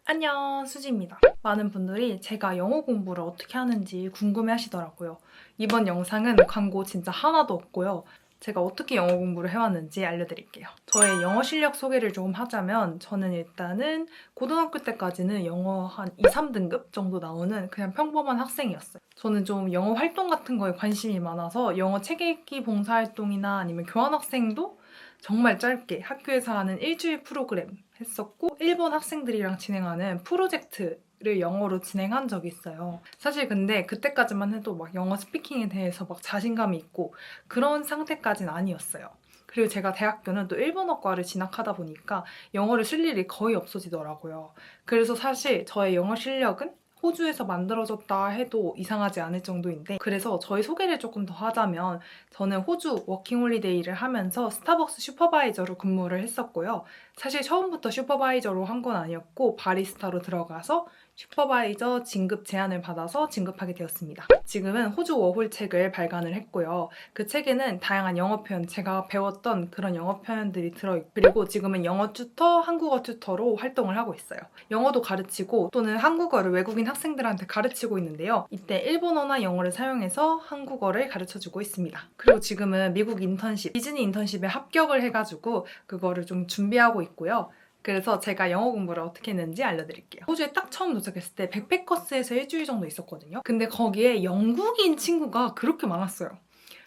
안녕, 수지입니다. 많은 분들이 제가 영어 공부를 어떻게 하는지 궁금해 하시더라고요. 이번 영상은 광고 진짜 하나도 없고요. 제가 어떻게 영어 공부를 해왔는지 알려드릴게요. 저의 영어 실력 소개를 조금 하자면 저는 일단은 고등학교 때까지는 영어 한 2, 3등급 정도 나오는 그냥 평범한 학생이었어요. 저는 좀 영어 활동 같은 거에 관심이 많아서 영어 책 읽기 봉사활동이나 아니면 교환학생도 정말 짧게 학교에서 하는 일주일 프로그램 했었고 일본 학생들이랑 진행하는 프로젝트를 영어로 진행한 적이 있어요. 사실 근데 그때까지만 해도 막 영어 스피킹에 대해서 막 자신감이 있고 그런 상태까지는 아니었어요. 그리고 제가 대학교는 또 일본어과를 진학하다 보니까 영어를 쓸 일이 거의 없어지더라고요. 그래서 사실 저의 영어 실력은 호주에서 만들어졌다 해도 이상하지 않을 정도인데, 그래서 저희 소개를 조금 더 하자면 저는 호주 워킹홀리데이를 하면서 스타벅스 슈퍼바이저로 근무를 했었고요. 사실 처음부터 슈퍼바이저로 한 건 아니었고 바리스타로 들어가서 슈퍼바이저 진급 제안을 받아서 진급하게 되었습니다. 지금은 호주 워홀 책을 발간을 했고요. 그 책에는 다양한 영어 표현, 제가 배웠던 그런 영어 표현들이 들어있고, 그리고 지금은 영어 튜터, 한국어 튜터로 활동을 하고 있어요. 영어도 가르치고 또는 한국어를 외국인 학생들한테 가르치고 있는데요. 이때 일본어나 영어를 사용해서 한국어를 가르쳐주고 있습니다. 그리고 지금은 미국 인턴십, 디즈니 인턴십에 합격을 해가지고 그거를 좀 준비하고 있고요. 그래서 제가 영어 공부를 어떻게 했는지 알려드릴게요. 호주에 딱 처음 도착했을 때 백패커스에서 일주일 정도 있었거든요. 근데 거기에 영국인 친구가 그렇게 많았어요.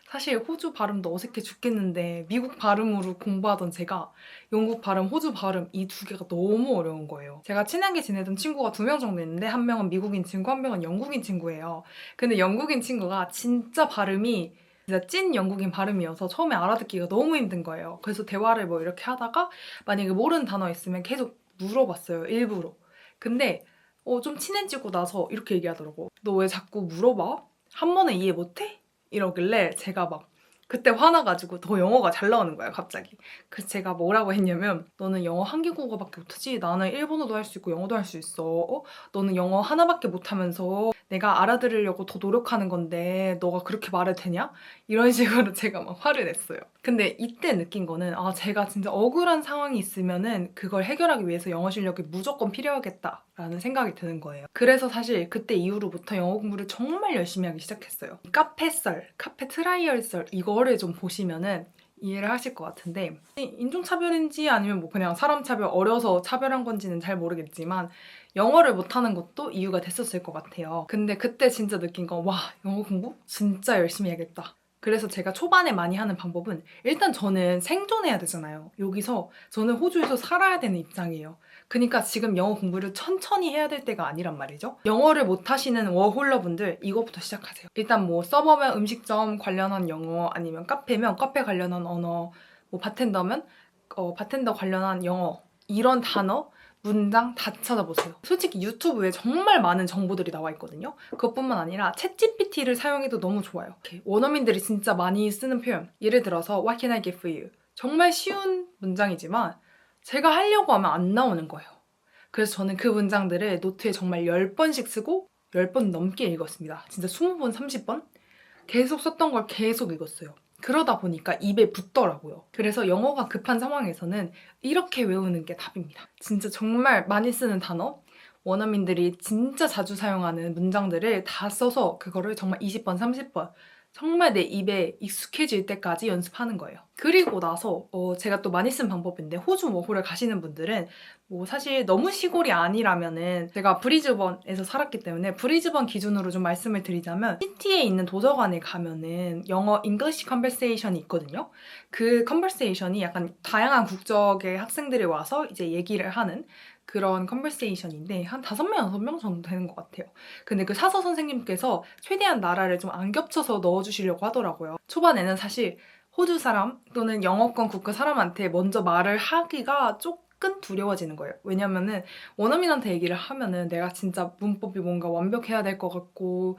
사실 호주 발음도 어색해 죽겠는데 미국 발음으로 공부하던 제가 영국 발음, 호주 발음 이 두 개가 너무 어려운 거예요. 제가 친하게 지내던 친구가 2명 정도 있는데 한 명은 미국인 친구, 한 명은 영국인 친구예요. 근데 영국인 친구가 진짜 발음이 진짜 찐 영국인 발음이어서 처음에 알아듣기가 너무 힘든 거예요. 그래서 대화를 뭐 이렇게 하다가 만약에 모르는 단어 있으면 계속 물어봤어요, 일부러. 근데 좀 친해지고 나서 이렇게 얘기하더라고. 너 왜 자꾸 물어봐? 한 번에 이해 못해? 이러길래 제가 막 그때 화나가지고 더 영어가 잘 나오는 거야, 갑자기. 그래서 제가 뭐라고 했냐면, 너는 영어 한 개국어밖에 못하지? 나는 일본어도 할 수 있고 영어도 할 수 있어. 너는 영어 하나밖에 못하면서 내가 알아들으려고 더 노력하는 건데 너가 그렇게 말해도 되냐? 이런 식으로 제가 막 화를 냈어요. 근데 이때 느낀 거는 제가 진짜 억울한 상황이 있으면은 그걸 해결하기 위해서 영어 실력이 무조건 필요하겠다라는 생각이 드는 거예요. 그래서 사실 그때 이후로부터 영어 공부를 정말 열심히 하기 시작했어요. 카페 썰, 카페 트라이얼 썰 이거를 좀 보시면은 이해를 하실 것 같은데, 인종차별인지 아니면 뭐 그냥 사람 차별, 어려서 차별한 건지는 잘 모르겠지만 영어를 못하는 것도 이유가 됐었을 것 같아요. 근데 그때 진짜 느낀 건 와, 영어 공부 진짜 열심히 해야겠다. 그래서 제가 초반에 많이 하는 방법은, 일단 저는 생존해야 되잖아요. 여기서 저는 호주에서 살아야 되는 입장이에요. 그러니까 지금 영어 공부를 천천히 해야 될 때가 아니란 말이죠. 영어를 못하시는 워홀러분들 이거부터 시작하세요. 일단 뭐 서버면 음식점 관련한 영어, 아니면 카페면 카페 관련한 언어, 뭐 바텐더면 바텐더 관련한 영어, 이런 단어 문장 다 찾아보세요. 솔직히 유튜브에 정말 많은 정보들이 나와 있거든요. 그것뿐만 아니라 챗GPT를 사용해도 너무 좋아요. 원어민들이 진짜 많이 쓰는 표현, 예를 들어서 What can I get for you? 정말 쉬운 문장이지만 제가 하려고 하면 안 나오는 거예요. 그래서 저는 그 문장들을 노트에 정말 10번씩 쓰고 10번 넘게 읽었습니다. 진짜 20번, 30번? 계속 썼던 걸 계속 읽었어요. 그러다 보니까 입에 붙더라고요. 그래서 영어가 급한 상황에서는 이렇게 외우는 게 답입니다. 진짜 정말 많이 쓰는 단어, 원어민들이 진짜 자주 사용하는 문장들을 다 써서 그거를 정말 20번, 30번 정말 내 입에 익숙해질 때까지 연습하는 거예요. 그리고 나서 제가 또 많이 쓴 방법인데, 호주 워홀을 가시는 분들은 뭐 사실 너무 시골이 아니라면은, 제가 브리즈번에서 살았기 때문에 브리즈번 기준으로 좀 말씀을 드리자면, 시티에 있는 도서관에 가면은 영어 잉글리시 컨버세이션이 있거든요. 그 컨버세이션이 약간 다양한 국적의 학생들이 와서 이제 얘기를 하는 그런 컨버세이션인데 한 5명, 6명 정도 되는 것 같아요. 근데 그 사서 선생님께서 최대한 나라를 좀 안 겹쳐서 넣어주시려고 하더라고요. 초반에는 사실 호주 사람 또는 영어권 국가 사람한테 먼저 말을 하기가 조금 두려워지는 거예요. 왜냐면은 원어민한테 얘기를 하면은 내가 진짜 문법이 뭔가 완벽해야 될 것 같고,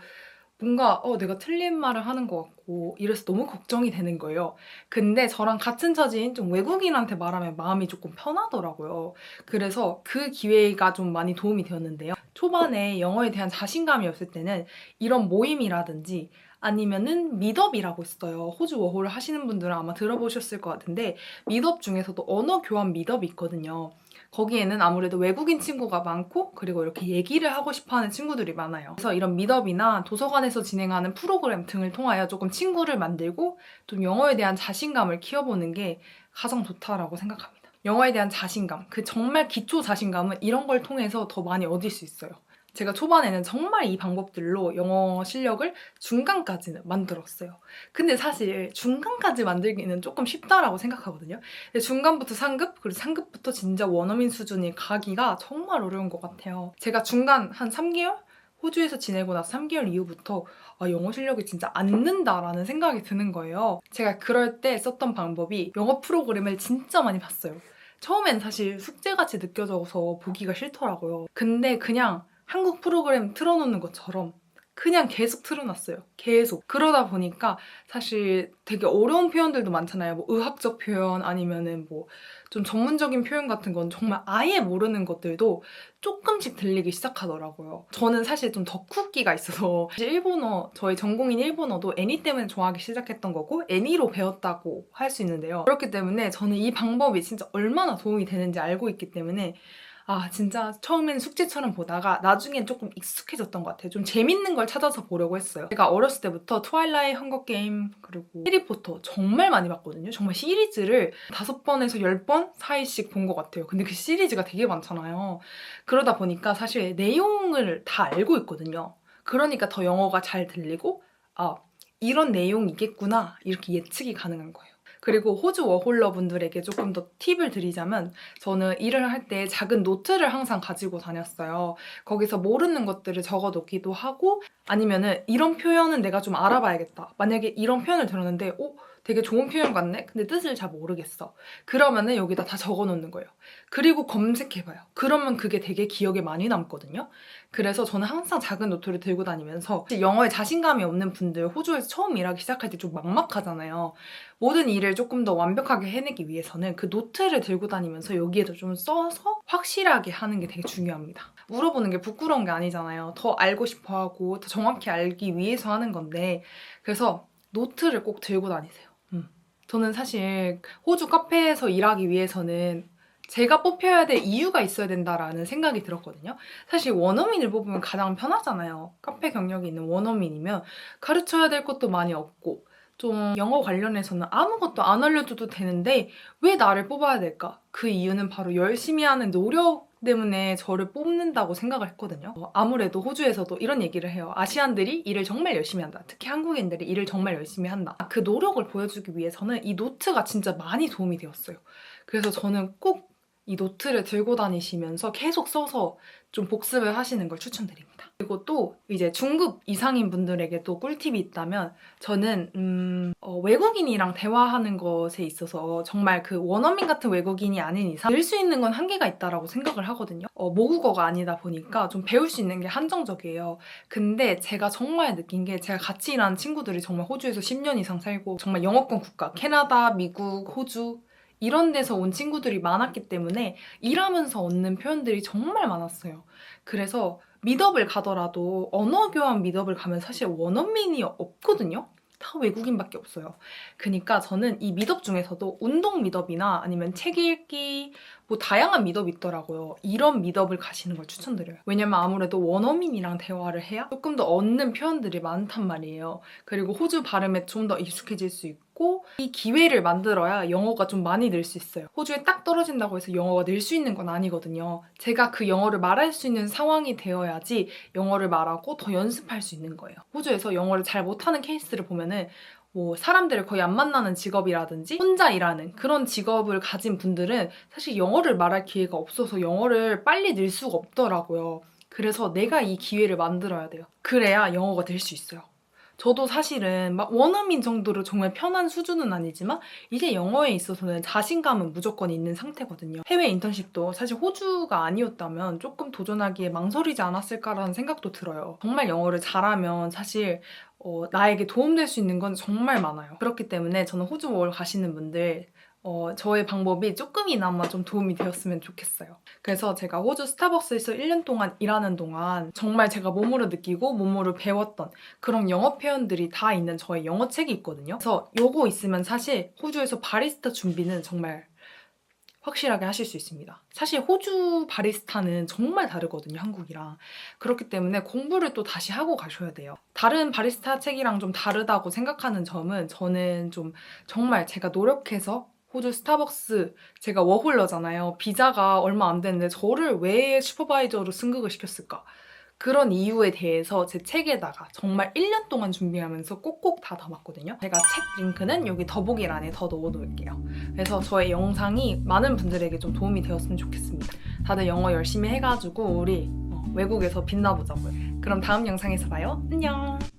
뭔가 내가 틀린 말을 하는 것 같고 이래서 너무 걱정이 되는 거예요. 근데 저랑 같은 처지인 좀 외국인한테 말하면 마음이 조금 편하더라고요. 그래서 그 기회가 좀 많이 도움이 되었는데요. 초반에 영어에 대한 자신감이 없을 때는 이런 모임이라든지 아니면은 미덥이라고 있어요. 호주 워홀을 하시는 분들은 아마 들어보셨을 것 같은데, 미덥 중에서도 언어 교환 미덥이 있거든요. 거기에는 아무래도 외국인 친구가 많고 그리고 이렇게 얘기를 하고 싶어하는 친구들이 많아요. 그래서 이런 미더비나 도서관에서 진행하는 프로그램 등을 통하여 조금 친구를 만들고 좀 영어에 대한 자신감을 키워보는 게 가장 좋다라고 생각합니다. 영어에 대한 자신감, 그 정말 기초 자신감은 이런 걸 통해서 더 많이 얻을 수 있어요. 제가 초반에는 정말 이 방법들로 영어 실력을 중간까지는 만들었어요. 근데 사실 중간까지 만들기는 조금 쉽다라고 생각하거든요. 근데 중간부터 상급, 그리고 상급부터 진짜 원어민 수준이 가기가 정말 어려운 것 같아요. 제가 중간 한 3개월? 호주에서 지내고 나서 3개월 이후부터 영어 실력이 진짜 안 는다라는 생각이 드는 거예요. 제가 그럴 때 썼던 방법이 영어 프로그램을 진짜 많이 봤어요. 처음엔 사실 숙제같이 느껴져서 보기가 싫더라고요. 근데 그냥 한국 프로그램 틀어놓는 것처럼 그냥 계속 틀어놨어요. 계속. 그러다 보니까 사실 되게 어려운 표현들도 많잖아요. 뭐 의학적 표현 아니면은 뭐 좀 전문적인 표현 같은 건 정말 아예 모르는 것들도 조금씩 들리기 시작하더라고요. 저는 사실 좀 덕후기가 있어서 일본어, 저희 전공인 일본어도 애니 때문에 좋아하기 시작했던 거고 애니로 배웠다고 할 수 있는데요. 그렇기 때문에 저는 이 방법이 진짜 얼마나 도움이 되는지 알고 있기 때문에 진짜 처음엔 숙제처럼 보다가 나중엔 조금 익숙해졌던 것 같아요. 좀 재밌는 걸 찾아서 보려고 했어요. 제가 어렸을 때부터 트와일라이트, 헝거게임, 그리고 해리포터 정말 많이 봤거든요. 정말 시리즈를 5번에서 10번 사이씩 본 것 같아요. 근데 그 시리즈가 되게 많잖아요. 그러다 보니까 사실 내용을 다 알고 있거든요. 그러니까 더 영어가 잘 들리고 이런 내용이겠구나 이렇게 예측이 가능한 거예요. 그리고 호주 워홀러 분들에게 조금 더 팁을 드리자면 저는 일을 할 때 작은 노트를 항상 가지고 다녔어요. 거기서 모르는 것들을 적어놓기도 하고 아니면은 이런 표현은 내가 좀 알아봐야겠다. 만약에 이런 표현을 들었는데 되게 좋은 표현 같네? 근데 뜻을 잘 모르겠어. 그러면은 여기다 다 적어놓는 거예요. 그리고 검색해봐요. 그러면 그게 되게 기억에 많이 남거든요. 그래서 저는 항상 작은 노트를 들고 다니면서 영어에 자신감이 없는 분들 호주에서 처음 일하기 시작할 때 좀 막막하잖아요. 모든 일을 조금 더 완벽하게 해내기 위해서는 그 노트를 들고 다니면서 여기에도 좀 써서 확실하게 하는 게 되게 중요합니다. 물어보는 게 부끄러운 게 아니잖아요. 더 알고 싶어하고 더 정확히 알기 위해서 하는 건데 그래서 노트를 꼭 들고 다니세요. 저는 사실 호주 카페에서 일하기 위해서는 제가 뽑혀야 될 이유가 있어야 된다라는 생각이 들었거든요. 사실 원어민을 뽑으면 가장 편하잖아요. 카페 경력이 있는 원어민이면 가르쳐야 될 것도 많이 없고 좀 영어 관련해서는 아무것도 안 알려줘도 되는데 왜 나를 뽑아야 될까? 그 이유는 바로 열심히 하는 노력 때문에 저를 뽑는다고 생각을 했거든요. 아무래도 호주에서도 이런 얘기를 해요. 아시안들이 일을 정말 열심히 한다. 특히 한국인들이 일을 정말 열심히 한다. 그 노력을 보여주기 위해서는 이 노트가 진짜 많이 도움이 되었어요. 그래서 저는 꼭 이 노트를 들고 다니시면서 계속 써서 좀 복습을 하시는 걸 추천드립니다. 그리고 또 이제 중급 이상인 분들에게 또 꿀팁이 있다면 저는 외국인이랑 대화하는 것에 있어서 정말 그 원어민 같은 외국인이 아닌 이상 늘 수 있는 건 한계가 있다라고 생각을 하거든요. 모국어가 아니다 보니까 좀 배울 수 있는 게 한정적이에요. 근데 제가 정말 느낀 게 제가 같이 일하는 친구들이 정말 호주에서 10년 이상 살고 정말 영어권 국가, 캐나다, 미국, 호주 이런 데서 온 친구들이 많았기 때문에 일하면서 얻는 표현들이 정말 많았어요. 그래서 미덥을 가더라도 언어 교환 미덥을 가면 사실 원어민이 없거든요. 다 외국인밖에 없어요. 그러니까 저는 이 미덥 중에서도 운동 미덥이나 아니면 책 읽기 뭐 다양한 미덥이 있더라고요. 이런 미덥을 가시는 걸 추천드려요. 왜냐면 아무래도 원어민이랑 대화를 해야 조금 더 얻는 표현들이 많단 말이에요. 그리고 호주 발음에 좀 더 익숙해질 수 있고 이 기회를 만들어야 영어가 좀 많이 늘 수 있어요. 호주에 딱 떨어진다고 해서 영어가 늘 수 있는 건 아니거든요. 제가 그 영어를 말할 수 있는 상황이 되어야지 영어를 말하고 더 연습할 수 있는 거예요. 호주에서 영어를 잘 못하는 케이스를 보면은 뭐 사람들을 거의 안 만나는 직업이라든지 혼자 일하는 그런 직업을 가진 분들은 사실 영어를 말할 기회가 없어서 영어를 빨리 늘 수가 없더라고요. 그래서 내가 이 기회를 만들어야 돼요. 그래야 영어가 될 수 있어요. 저도 사실은 막 원어민 정도로 정말 편한 수준은 아니지만 이제 영어에 있어서는 자신감은 무조건 있는 상태거든요. 해외 인턴십도 사실 호주가 아니었다면 조금 도전하기에 망설이지 않았을까라는 생각도 들어요. 정말 영어를 잘하면 사실 나에게 도움될 수 있는 건 정말 많아요. 그렇기 때문에 저는 호주 워홀 가시는 분들 저의 방법이 조금이나마 좀 도움이 되었으면 좋겠어요. 그래서 제가 호주 스타벅스에서 1년 동안 일하는 동안 정말 제가 몸으로 느끼고 몸으로 배웠던 그런 영어 표현들이 다 있는 저의 영어 책이 있거든요. 그래서 요거 있으면 사실 호주에서 바리스타 준비는 정말 확실하게 하실 수 있습니다. 사실 호주 바리스타는 정말 다르거든요, 한국이랑. 그렇기 때문에 공부를 또 다시 하고 가셔야 돼요. 다른 바리스타 책이랑 좀 다르다고 생각하는 점은 저는 좀 정말 제가 노력해서 호주 스타벅스, 제가 워홀러잖아요. 비자가 얼마 안 됐는데 저를 왜 슈퍼바이저로 승급을 시켰을까? 그런 이유에 대해서 제 책에다가 정말 1년 동안 준비하면서 꼭꼭 다 담았거든요. 제가 책 링크는 여기 더보기란에 더 넣어놓을게요. 그래서 저의 영상이 많은 분들에게 좀 도움이 되었으면 좋겠습니다. 다들 영어 열심히 해가지고 우리 외국에서 빛나보자고요. 그럼 다음 영상에서 봐요. 안녕!